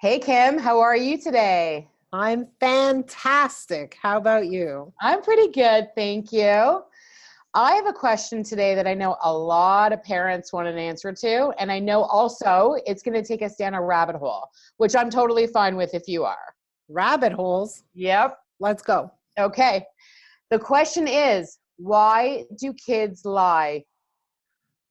Hey Kim, how are you today? I'm fantastic. How about you? I'm pretty good, thank you. I have a question today that I know a lot of parents want an answer to, and I know also it's going to take us down a rabbit hole, which I'm totally fine with if you are. Rabbit holes. Yep. Let's go. Okay. The question is, why do kids lie?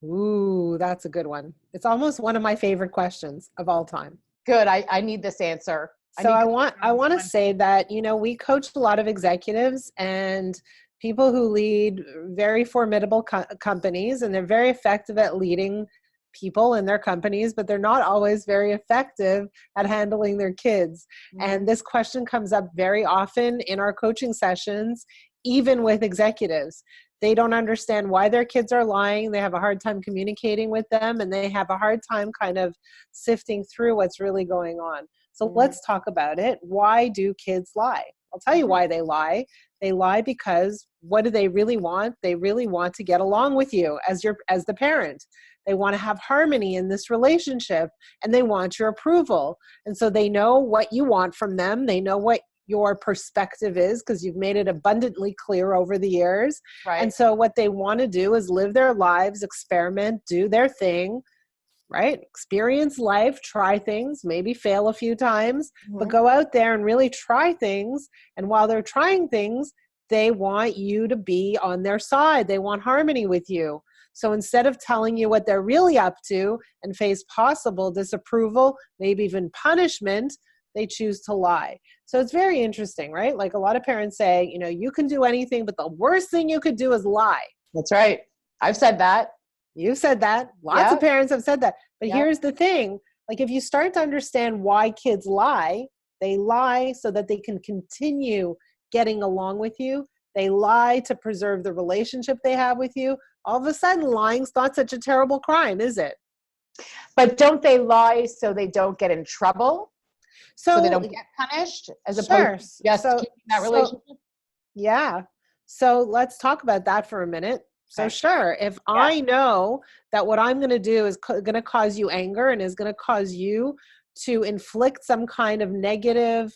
Ooh, that's a good one. It's almost one of my favorite questions of all time. Good. I need this answer. I So need I clarity want on I this want to one. say that, we coach a lot of executives and people who lead very formidable companies, and they're very effective at leading people in their companies, but they're not always very effective at handling their kids. Mhm. And this question comes up very often in our coaching sessions, even with executives. They don't understand why their kids are lying. They have a hard time communicating with them, and they have a hard time kind of sifting through what's really going on. So Mhm. let's talk about it. Why do kids lie? I'll tell you Mhm. why they lie. They lie because what do they really want? They really want to get along with you as the parent. They want to have harmony in this relationship, and they want your approval. And so they know what you want from them. They know what your perspective is because you've made it abundantly clear over the years. And Right. so what they want to do is live their lives, experiment, do their thing, right? Experience life, try things, maybe fail a few times, but Mhm. go out there and really try things. And while they're trying things, they want you to be on their side. They want harmony with you. So instead of telling you what they're really up to and face possible disapproval, maybe even punishment, they choose to lie. So it's very interesting, right? Like a lot of parents say, you can do anything, but the worst thing you could do is lie. That's right. I've said that. You said that. Lots of Yep. parents have said that. But Yep. here's the thing, like if you start to understand why kids lie, they lie so that they can continue getting along with you. They lie to preserve the relationship they have with you. All of a sudden, lying's not such a terrible crime, is it? But don't they lie so they don't get in trouble? So they So, don't get punished as opposed sure. to just So, keeping that so relationship? Yeah. So let's talk about that for a minute. So Okay. sure, if Yeah. I know that what I'm going to do is going to cause you anger and is going to cause you to inflict some kind of negative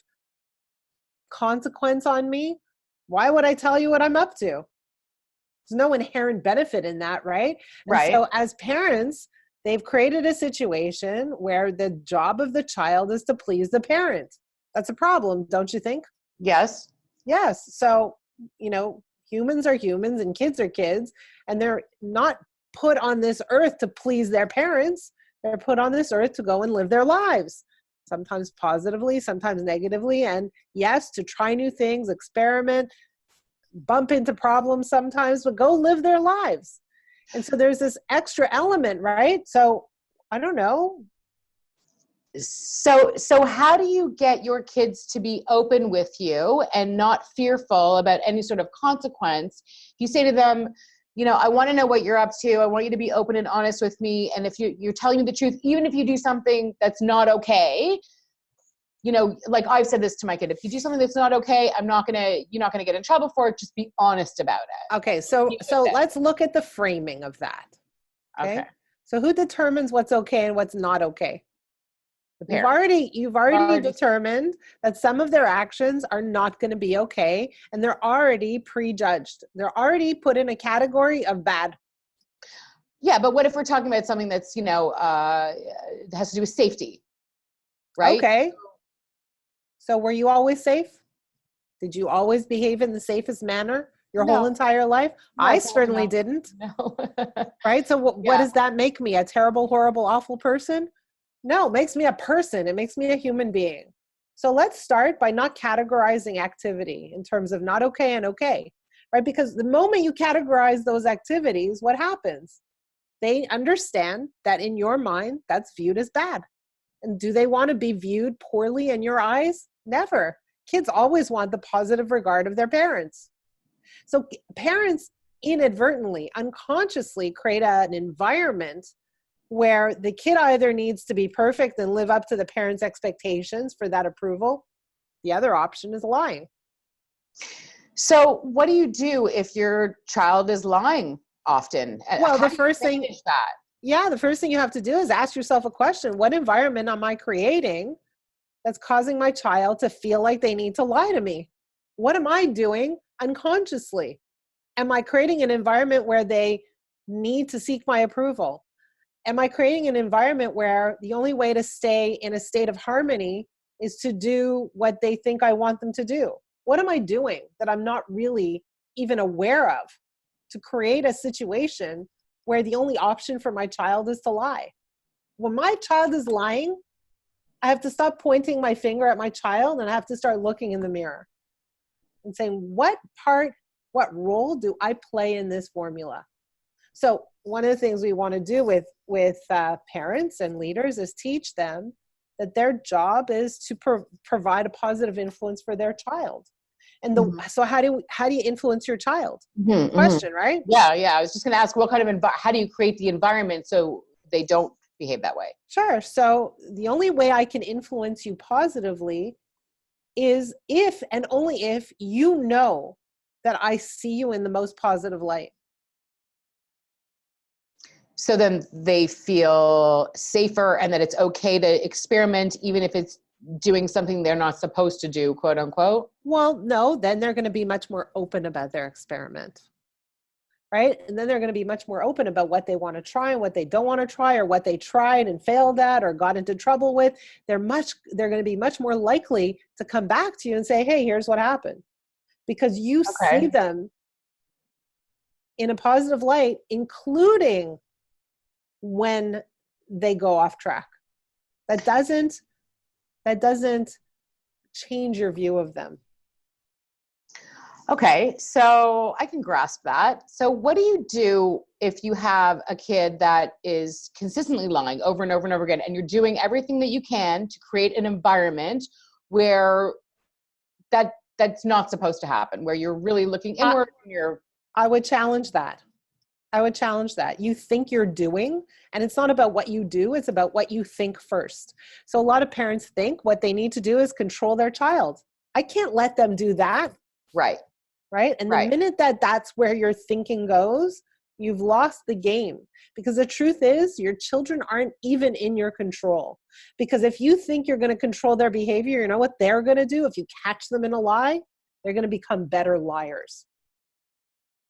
consequence on me, why would I tell you what I'm up to? There's no inherent benefit in that, right? And Right. so as parents, they've created a situation where the job of the child is to please the parent. That's a problem, don't you think? Yes. Yes. So, you know, humans are humans and kids are kids, and they're not put on this earth to please their parents. They're put on this earth to go and live their lives, sometimes positively, sometimes negatively. And yes, to try new things, experiment, bump into problems sometimes, but go live their lives. And so there's this extra element, right? So I don't know. So how do you get your kids to be open with you and not fearful about any sort of consequence? You say to them, I want to know what you're up to. I want you to be open and honest with me. And if you're telling me the truth, even if you do something that's not okay, like I've said this to my kid, if you do something that's not okay, you're not gonna get in trouble for it. Just be honest about it. Okay, Keep it so there. let's look at the framing of that. Okay. Okay. So who determines what's okay and what's not okay? The You've parent. already you've already Already. determined that some of their actions are not going to be okay, and they're already prejudged. They're already put in a category of bad. Yeah, but what if we're talking about something that's, has to do with safety, right? Okay. So were you always safe? Did you always behave in the safest manner your whole No, entire life? no, I God, certainly no, didn't. no. Right? So what Yeah. does that make me? A terrible, horrible, awful person? No, it makes me a person. It makes me a human being. So let's start by not categorizing activity in terms of not okay and okay, right? Because the moment you categorize those activities, what happens? They understand that in your mind, that's viewed as bad. And do they want to be viewed poorly in your eyes? Never. Kids always want the positive regard of their parents. So parents inadvertently, unconsciously create an environment where the kid either needs to be perfect and live up to the parents' expectations for that approval. The other option is lying. So what do you do if your child is lying often? Well, How the do you first thing, manage that? yeah, the first thing you have to do is ask yourself a question. What environment am I creating that's causing my child to feel like they need to lie to me? What am I doing unconsciously? Am I creating an environment where they need to seek my approval? Am I creating an environment where the only way to stay in a state of harmony is to do what they think I want them to do? What am I doing that I'm not really even aware of to create a situation where the only option for my child is to lie? When my child is lying, I have to stop pointing my finger at my child and I have to start looking in the mirror and saying, what role do I play in this formula? So one of the things we want to do with parents and leaders is teach them that their job is to provide a positive influence for their child. And so how do you influence your child? Question, right? Yeah. I was just going to ask, what kind of how do you create the environment so they don't behave that way? Sure. So the only way I can influence you positively is if and only if you know that I see you in the most positive light. So then they feel safer and that it's okay to experiment, even if it's doing something they're not supposed to do, quote unquote? Well, no, then they're going to be much more open about their experiment, right? And then they're going to be much more open about what they want to try and what they don't want to try, or what they tried and failed at or got into trouble with. They're going to be much more likely to come back to you and say, hey, here's what happened. Because you see them in a positive light, including when they go off track. That doesn't change your view of them. Okay, so I can grasp that. So what do you do if you have a kid that is consistently lying over and over and over again, and you're doing everything that you can to create an environment where that's not supposed to happen, where you're really looking inward and I would challenge that. You think you're doing, and it's not about what you do, it's about what you think first. So a lot of parents think what they need to do is control their child. I can't let them do that. Right. And the minute that's where your thinking goes, you've lost the game. Because the truth is, your children aren't even in your control. Because if you think you're going to control their behavior, you know what they're going to do? If you catch them in a lie, they're going to become better liars.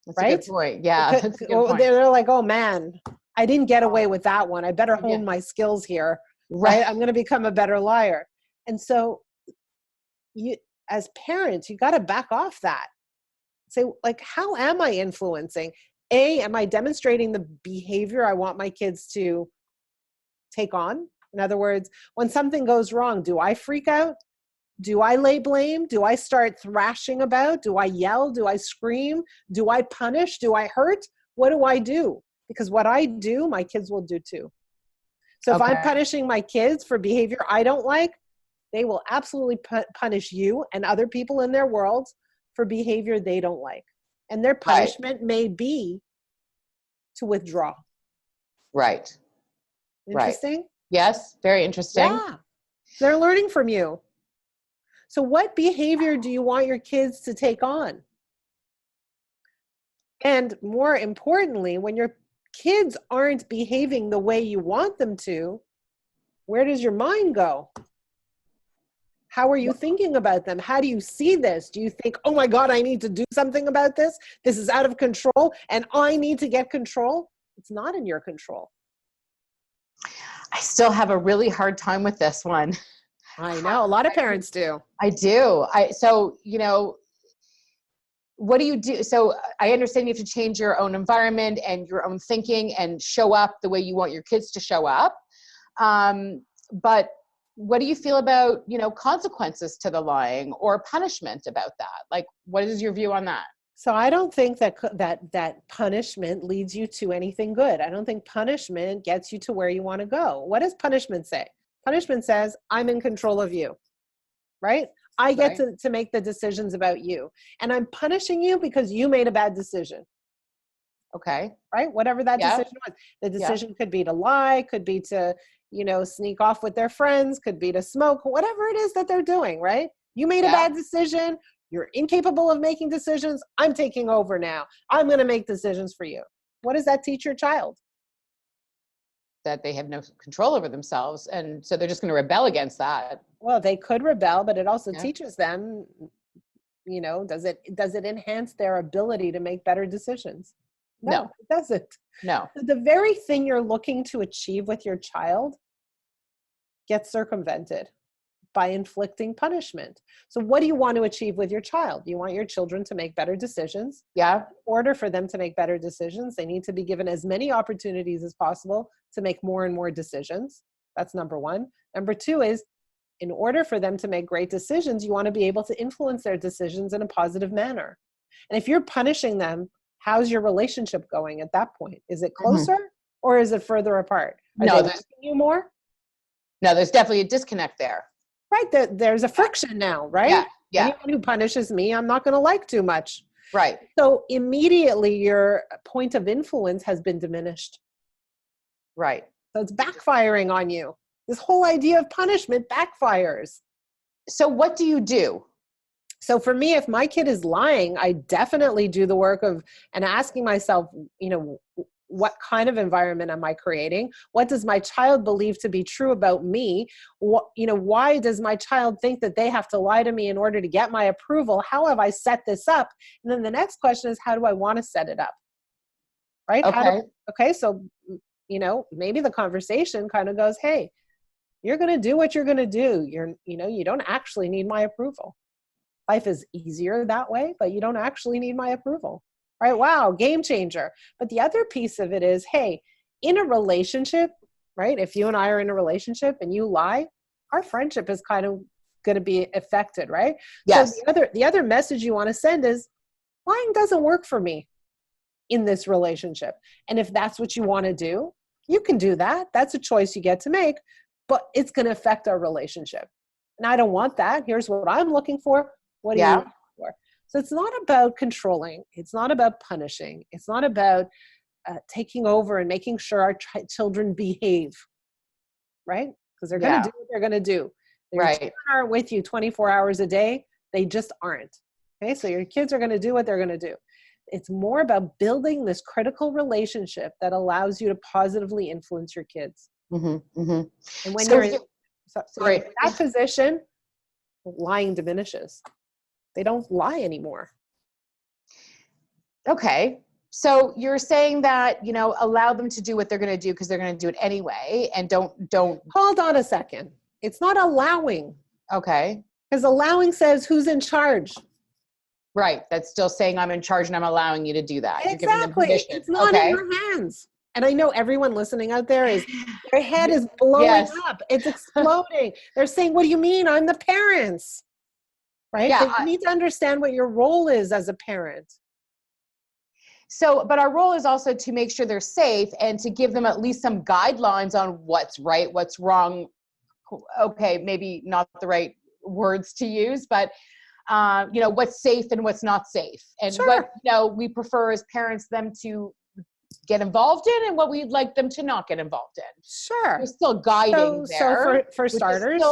That's a good point. Yeah, that's a good point. They're like, oh man, I didn't get away with that one. I better hone my skills here, right? I'm going to become a better liar. And so you, as parents, you got to back off that. Say, like, how am I influencing? Am I demonstrating the behavior I want my kids to take on? In other words, when something goes wrong, do I freak out? Do I lay blame? Do I start thrashing about? Do I yell? Do I scream? Do I punish? Do I hurt? What do I do? Because what I do, my kids will do too. So if I'm punishing my kids for behavior I don't like, they will absolutely punish you and other people in their world for behavior they don't like. And their punishment may be to withdraw. Right. Interesting? Yes, very interesting. Yeah. They're learning from you. So what behavior do you want your kids to take on? And more importantly, when your kids aren't behaving the way you want them to, where does your mind go? How are you thinking about them? How do you see this? Do you think, oh my God, I need to do something about this? This is out of control and I need to get control? It's not in your control. I still have a really hard time with this one. I know, a lot of parents do. I do. So, what do you do? So I understand you have to change your own environment and your own thinking and show up the way you want your kids to show up. But what do you feel about, consequences to the lying or punishment about that? Like, what is your view on that? So I don't think that punishment leads you to anything good. I don't think punishment gets you to where you want to go. What does punishment say? Punishment says, I'm in control of you, right? I get to make the decisions about you. And I'm punishing you because you made a bad decision. Okay. Right? Whatever that decision was. The decision could be to lie, could be to, sneak off with their friends, could be to smoke, whatever it is that they're doing, right? You made a bad decision. You're incapable of making decisions. I'm taking over now. I'm going to make decisions for you. What does that teach your child? that they have no control over themselves. And so they're just going to rebel against that. Well, they could rebel, but it also Yeah. teaches them, does it enhance their ability to make better decisions? No, it doesn't. No. The very thing you're looking to achieve with your child gets circumvented by inflicting punishment. So what do you want to achieve with your child? You want your children to make better decisions. Yeah. In order for them to make better decisions, they need to be given as many opportunities as possible to make more and more decisions. That's number one. Number two is, in order for them to make great decisions, you want to be able to influence their decisions in a positive manner. And if you're punishing them, how's your relationship going at that point? Is it closer or is it further apart? Are they liking you more? No, there's definitely a disconnect there. Right. There's a friction now, right? Yeah. Anyone who punishes me, I'm not going to like too much. Right. So immediately your point of influence has been diminished. Right. So it's backfiring on you. This whole idea of punishment backfires. So what do you do? So for me, if my kid is lying, I definitely do the work of and asking myself, what kind of environment am I creating? What does my child believe to be true about me? Why does my child think that they have to lie to me in order to get my approval? How have I set this up? And then the next question is, how do I want to set it up? Right? Okay. So, maybe the conversation kind of goes, hey, you're going to do what you're going to do. You don't actually need my approval. Life is easier that way, but you don't actually need my approval. Right? Wow, game changer. But the other piece of it is, hey, in a relationship, right? If you and I are in a relationship and you lie, our friendship is kind of going to be affected, right? Yes. So the other message you want to send is, lying doesn't work for me in this relationship. And if that's what you want to do, you can do that. That's a choice you get to make, but it's going to affect our relationship. And I don't want that. Here's what I'm looking for. What are you looking for? So it's not about controlling. It's not about punishing. It's not about taking over and making sure our children behave, right? Because they're going to do what they're going to do. Your children aren't with you 24 hours a day. They just aren't. Okay, so your kids are going to do what they're going to do. It's more about building this critical relationship that allows you to positively influence your kids. Mm-hmm, mm-hmm. And when you're in that position, lying diminishes. They don't lie anymore. Okay. So you're saying that, allow them to do what they're going to do because they're going to do it anyway. And don't. Hold on a second. It's not allowing. Okay. Because allowing says who's in charge. Right. That's still saying I'm in charge and I'm allowing you to do that. Exactly. You're giving them permission. It's not in your hands. And I know everyone listening out there their head is blowing up. It's exploding. They're saying, what do you mean? I'm the parents. Right? Yeah, but you need to understand what your role is as a parent. So, but our role is also to make sure they're safe and to give them at least some guidelines on what's right, what's wrong. Okay, maybe not the right words to use, but what's safe and what's not safe. And what, we prefer as parents them to get involved in and what we'd like them to not get involved in. Sure. We're still guiding there. So for starters,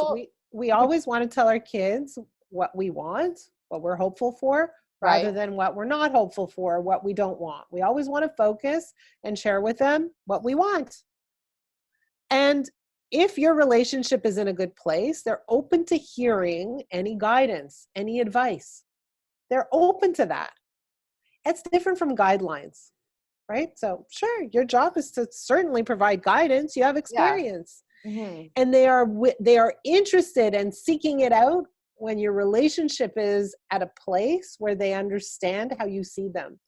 we always want to tell our kids what we want, what we're hopeful for, rather than what we're not hopeful for, what we don't want. We always want to focus and share with them what we want. And if your relationship is in a good place, they're open to hearing any guidance, any advice. They're open to that. It's different from guidelines, right? So sure, your job is to certainly provide guidance. You have experience. Yeah. Mm-hmm. And they are interested in seeking it out when your relationship is at a place where they understand how you see them.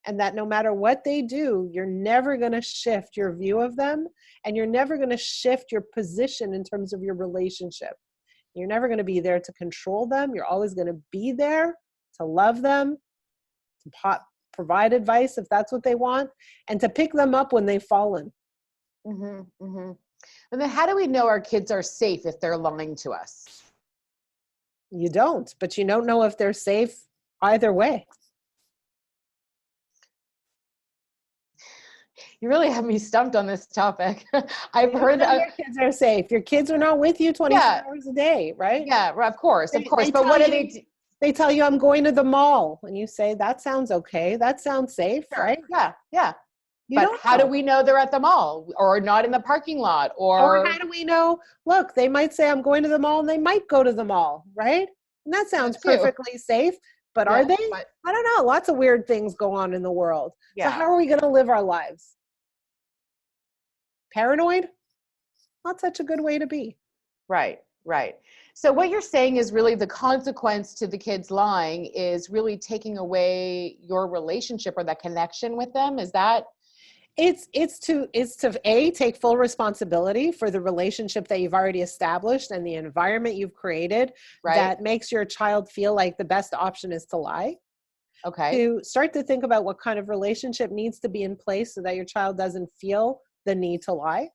And that no matter what they do, you're never going to shift your view of them, and you're never going to shift your position in terms of your relationship. You're never going to be there to control them. You're always going to be there to love them, to provide advice if that's what they want, and to pick them up when they've fallen. Mm-hmm, mm-hmm. And then how do we know our kids are safe if they're lying to us? You don't, but you don't know if they're safe either way. You really have me stumped on this topic. I've heard that your kids are safe. Your kids are not with you 24 hours a day, right? Yeah, of course. But what do they do? They tell you, I'm going to the mall. And you say, that sounds okay. That sounds safe, right? Yeah. You But don't how do know. we know they're at the mall or not in the parking lot Or or how do we know? Look, they might say I'm going to the mall and they might go to the mall, right? And that sounds that too? perfectly safe, but are Yeah, they? but I don't know. Lots of weird things go on in the world. So yeah, how are we going to live our lives? Paranoid? Not such a good way to be. right, right. So what you're saying is really the consequence to the kids lying is really taking away your relationship or that connection with them. Is that It's to A, take full responsibility for the relationship that you've already established and the environment you've created right? that makes your child feel like the best option is to lie. Okay. To start to think about what kind of relationship needs to be in place so that your child doesn't feel the need to lie,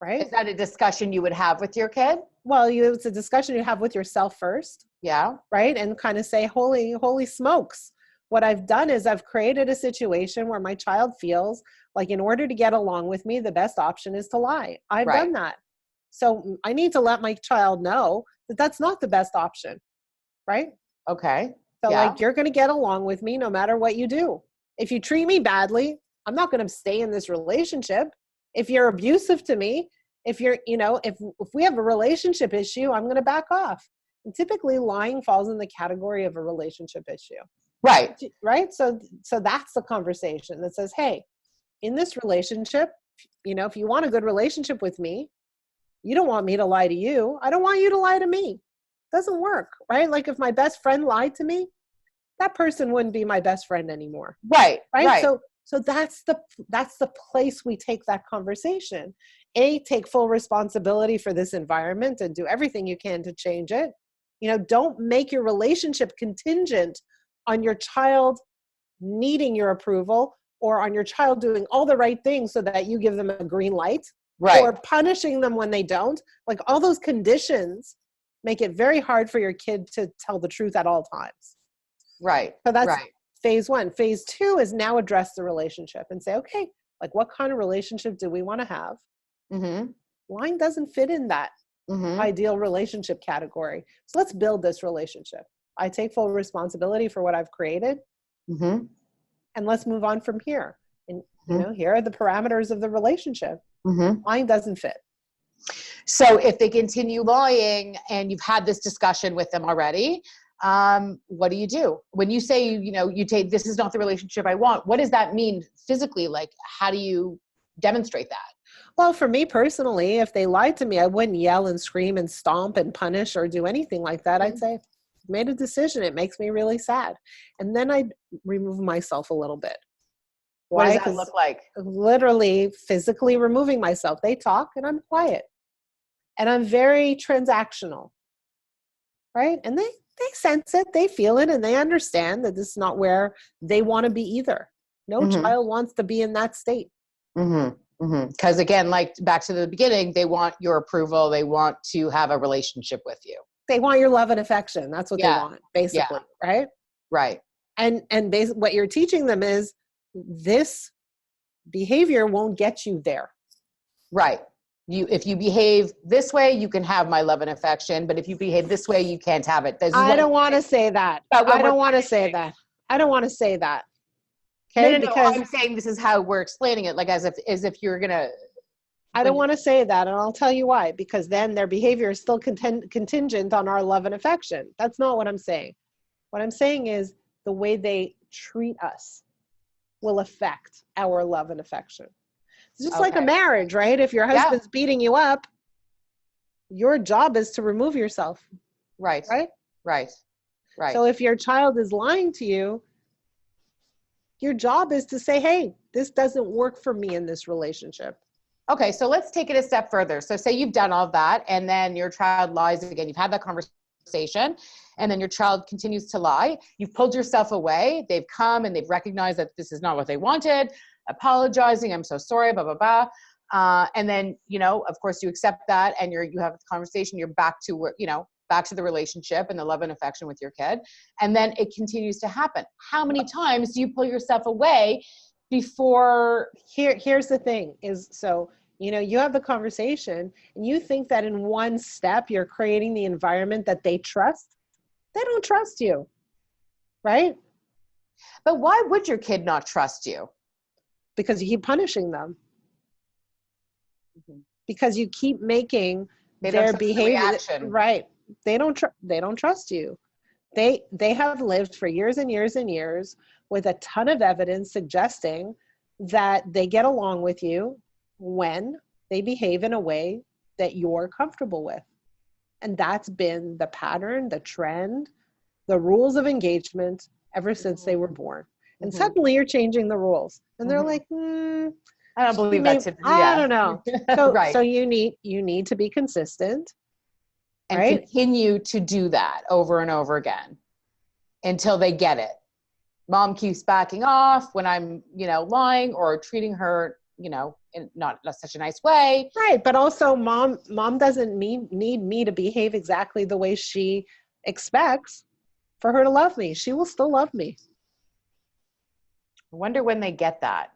right? Is that a discussion you would have with your kid? Well, it's a discussion you have with yourself first, Yeah. right? And kind of say, holy smokes. What I've done is I've created a situation where my child feels like in order to get along with me, the best option is to lie. I've Right. done that. So I need to let my child know that that's not the best option, right? Okay. So Yeah. like, you're going to get along with me no matter what you do. If you treat me badly, I'm not going to stay in this relationship. If you're abusive to me, if you're, if we have a relationship issue, I'm going to back off. And typically lying falls in the category of a relationship issue. Right. Right? So that's the conversation that says, hey, in this relationship, if you want a good relationship with me, you don't want me to lie to you. I don't want you to lie to me. Doesn't work, right? Like if my best friend lied to me, that person wouldn't be my best friend anymore. Right. Right. Right. So that's the place we take that conversation. Take full responsibility for this environment and do everything you can to change it. Don't make your relationship contingent on your child needing your approval or on your child doing all the right things so that you give them a green light Right. or punishing them when they don't. Like all those conditions make it very hard for your kid to tell the truth at all times. Right. So that's Right. phase one. Phase two is now address the relationship and say, okay, like what kind of relationship do we want to have? Mm-hmm. Lying doesn't fit in that Mm-hmm. ideal relationship category. So let's build this relationship. I take full responsibility for what I've created. Mm-hmm. And let's move on from here. And, Mm-hmm. here are the parameters of the relationship. Mm-hmm. Lying doesn't fit. So if they continue lying and you've had this discussion with them already, what do you do? When you say, you take, this is not the relationship I want, what does that mean physically? Like, how do you demonstrate that? Well, for me personally, if they lied to me, I wouldn't yell and scream and stomp and punish or do anything like that. I'd say, made a decision. It makes me really sad. And then I'd remove myself a little bit. What does Why? that Because look like? literally physically removing myself. They talk and I'm quiet. And I'm very transactional. Right? And they sense it, they feel it, and they understand that this is not where they want to be either. No Mm-hmm. child wants to be in that state. Mm-hmm. Mm-hmm. Because again, like back to the beginning, they want your approval. They want to have a relationship with you. They want your love and affection. That's what they Yeah. want, basically, right? Right. And what you're teaching them is this behavior won't get you there. Right. If you behave this way, you can have my love and affection. But if you behave this way, you can't have it. I don't want to say that. I don't want to say that. I don't want to say that. Okay, No. because I'm saying this is how we're explaining it, like as if you're gonna. I don't want to say that, and I'll tell you why. Because then their behavior is still contingent on our love and affection. That's not what I'm saying. What I'm saying is the way they treat us will affect our love and affection. It's just like a marriage, right? If your husband's beating you up, your job is to remove yourself. Right. Right? Right. Right. So if your child is lying to you, your job is to say, hey, this doesn't work for me in this relationship. Okay, so let's take it a step further. So say you've done all of that and then your child lies again. You've had that conversation and then your child continues to lie. You've pulled yourself away. They've come and they've recognized that this is not what they wanted, apologizing, I'm so sorry, blah, blah, blah. And then, of course you accept that and you have the conversation, you're back to where, back to the relationship and the love and affection with your kid. And then it continues to happen. How many times do you pull yourself away before? Here's the thing is, so, you have the conversation and you think that in one step, you're creating the environment that they trust. They don't trust you, right? But why would your kid not trust you? because you keep punishing them, Mhm. because you keep making They don't their trust the behavior reaction. right. They don't trust you. They have lived for years and years and years with a ton of evidence suggesting that they get along with you when they behave in a way that you're comfortable with. And that's been the pattern, the trend, the rules of engagement ever since they were born. And Mhm. suddenly you're changing the rules. And they're Mhm. like, I don't she believe that may, tip. I Yeah. don't know. So Right. you need to be consistent, And right? continue to do that over and over again until they get it. Mom keeps backing off when I'm, lying or treating her, in not such a nice way. Right. But also mom doesn't need me to behave exactly the way she expects for her to love me. She will still love me. I wonder when they get that.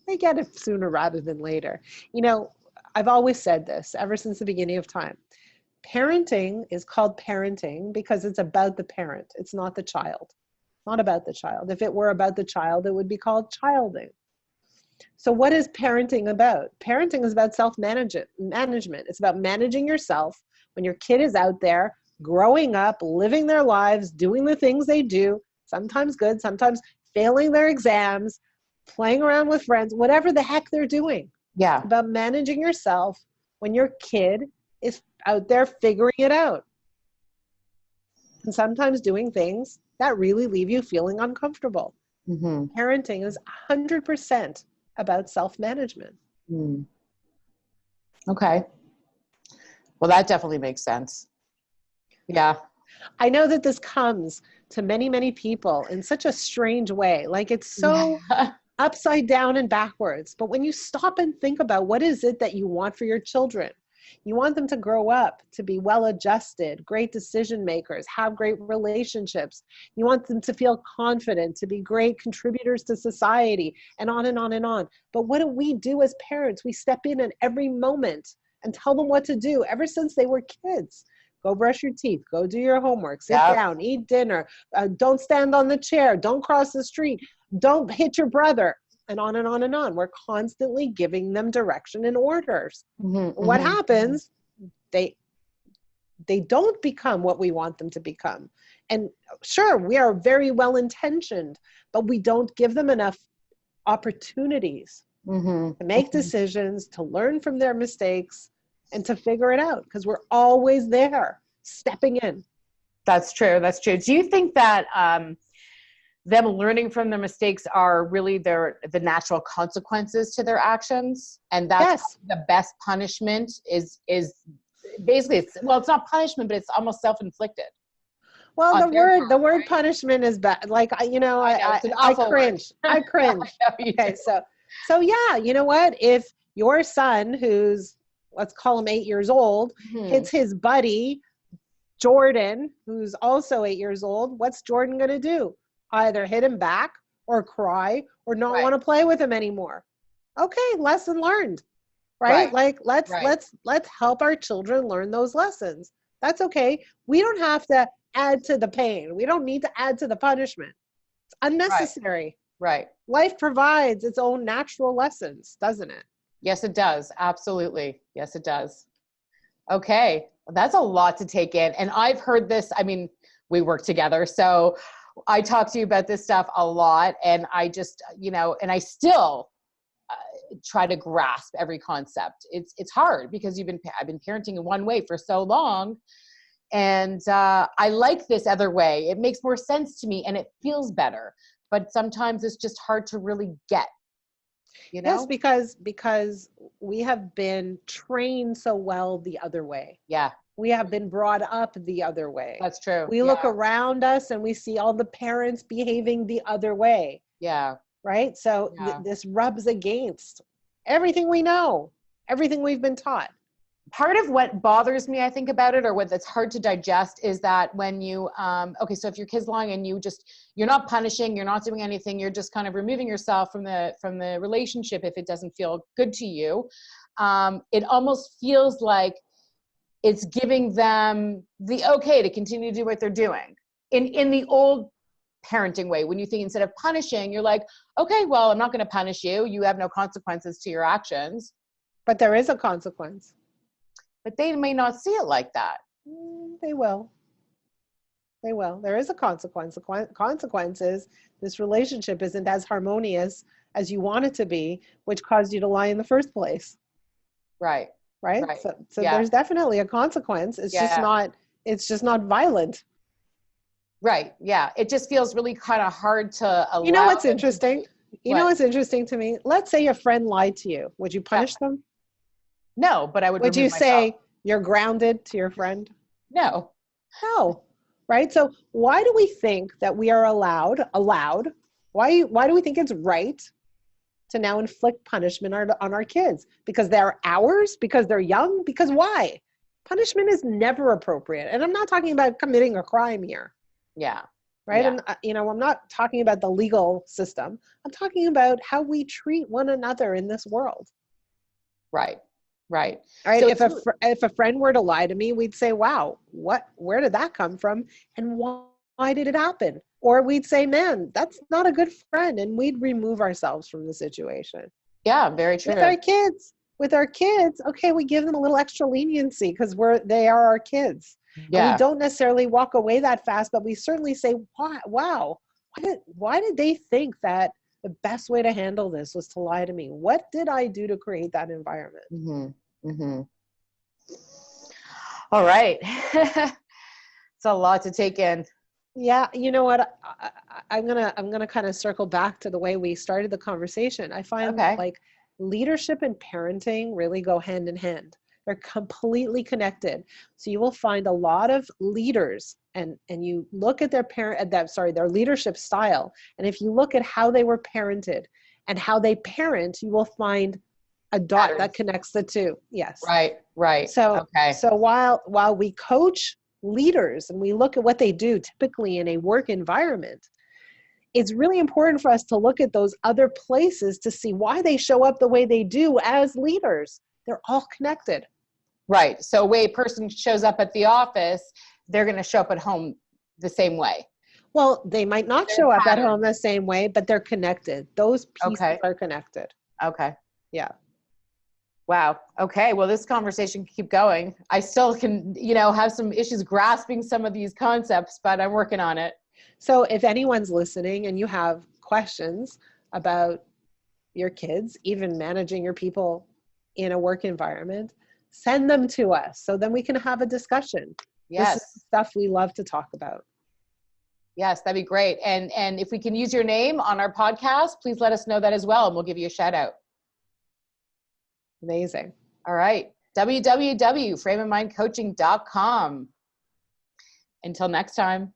They get it sooner rather than later. You know, I've always said this ever since the beginning of time. Parenting is called parenting because it's about the parent. It's not the child. It's not about the child. If it were about the child, it would be called childing. So what is parenting about? Parenting is about self-management. It's about managing yourself when your kid is out there growing up, living their lives, doing the things they do, sometimes good, sometimes failing their exams, playing around with friends, whatever the heck they're doing. Yeah. It's about managing yourself when your kid is out there figuring it out. And sometimes doing things that really leave you feeling uncomfortable. Mm-hmm. Parenting is 100% about self-management. Mm. Okay. Well, that definitely makes sense. Yeah. I know that this comes to many, many people in such a strange way. Like it's so Yeah. upside down and backwards. But when you stop and think about what is it that you want for your children, you want them to grow up, to be well-adjusted, great decision makers, have great relationships. You want them to feel confident, to be great contributors to society, and on and on and on. But what do we do as parents? We step in at every moment and tell them what to do ever since they were kids. Go brush your teeth, go do your homework, sit Yep. down, eat dinner, don't stand on the chair, don't cross the street, don't hit your brother, and on and on and on. We're constantly giving them direction and orders. Mm-hmm, What mm-hmm. happens? They don't become what we want them to become. And sure, we are very well intentioned, but we don't give them enough opportunities Mm-hmm. to make decisions, to learn from their mistakes, and to figure it out, because we're always there stepping in. That's true. That's true. Do you think that them learning from their mistakes are really the natural consequences to their actions, and that's Yes. the best punishment is basically it's not punishment, but it's almost self-inflicted. Well, On their part, the word right? punishment is bad. Like I know, it's an awful cringe. word. I cringe. I know you Okay, do. so yeah, you know what? If your son, who's, let's call him 8 years old, Mhm. hits his buddy Jordan, who's also 8 years old, what's Jordan going to do? Either hit him back or cry or not Right. want to play with him anymore. Okay, lesson learned. Right? Right. Like let's Right. let's help our children learn those lessons. That's okay. We don't have to add to the pain. We don't need to add to the punishment. It's unnecessary. Right. Life provides its own natural lessons, doesn't it? Yes, it does. Absolutely. Yes, it does. Okay. Well, that's a lot to take in. And I've heard this. I mean, we work together. So I talk to you about this stuff a lot. And I just, and I still try to grasp every concept. It's hard because I've been parenting in one way for so long. And I like this other way. It makes more sense to me and it feels better. But sometimes it's just hard to really get. Yes, because we have been trained so well the other way. Yeah. We have been brought up the other way. That's true. We look around us and we see all the parents behaving the other way. Yeah. Right? So this rubs against everything we know, everything we've been taught. Part of what bothers me, I think, about it, or what that's hard to digest, is that when you, so if your kid's lying and you're not punishing, you're not doing anything, you're just kind of removing yourself from the relationship if it doesn't feel good to you, it almost feels like it's giving them the okay to continue to do what they're doing. In the old parenting way. When you think instead of punishing, you're like, okay, well, I'm not going to punish you. You have no consequences to your actions. But there is a consequence. But they may not see it like that. They will. They will. There is a consequence. The consequence is this relationship isn't as harmonious as you want it to be, which caused you to lie in the first place. Right. Right. Right. So there's definitely a consequence. It's just not violent. Right. Yeah. It just feels really kind of hard to allow. You know what's interesting? You know What? what's interesting to me? Let's say a friend lied to you. Would you punish them? No, but I would. Would you remove say myself. you're grounded to your friend? No. No. Right? So why do we think that we are allowed, why do we think it's right to now inflict punishment on our kids? Because they're ours? Because they're young? Because why? Punishment is never appropriate. And I'm not talking about committing a crime here. Yeah. Right? Yeah. And, I'm not talking about the legal system. I'm talking about how we treat one another in this world. Right. Right. Right. So if a friend were to lie to me, we'd say, wow, where did that come from? And why did it happen? Or we'd say, man, that's not a good friend. And we'd remove ourselves from the situation. yeah, very true. With our kids, okay, we give them a little extra leniency because they are our kids. Yeah. And we don't necessarily walk away that fast, but we certainly say, wow, why did they think that the best way to handle this was to lie to me? What did I do to create that environment? Mm-hmm. Mm-hmm. All right. It's a lot to take in. Yeah, you know what? I'm gonna kind of circle back to the way we started the conversation. I find like leadership and parenting really go hand in hand. They're completely connected. So you will find a lot of leaders, and you look at their leadership style, and if you look at how they were parented and how they parent, you will find a dot that connects the two. Yes. Right. So while we coach leaders and we look at what they do typically in a work environment, it's really important for us to look at those other places to see why they show up the way they do as leaders. They're all connected. Right. So way a person shows up at the office, they're going to show up at home the same way. Well, they might not show up at home the same way, but they're connected. Those pieces are connected. Okay. Yeah. Wow. Okay. Well, this conversation can keep going. I still can, have some issues grasping some of these concepts, but I'm working on it. So if anyone's listening and you have questions about your kids, even managing your people in a work environment, send them to us so then we can have a discussion. Yes. This is stuff we love to talk about. Yes, that'd be great. And if we can use your name on our podcast, please let us know that as well, and we'll give you a shout out. Amazing. All right. www.frameofmindcoaching.com. Until next time.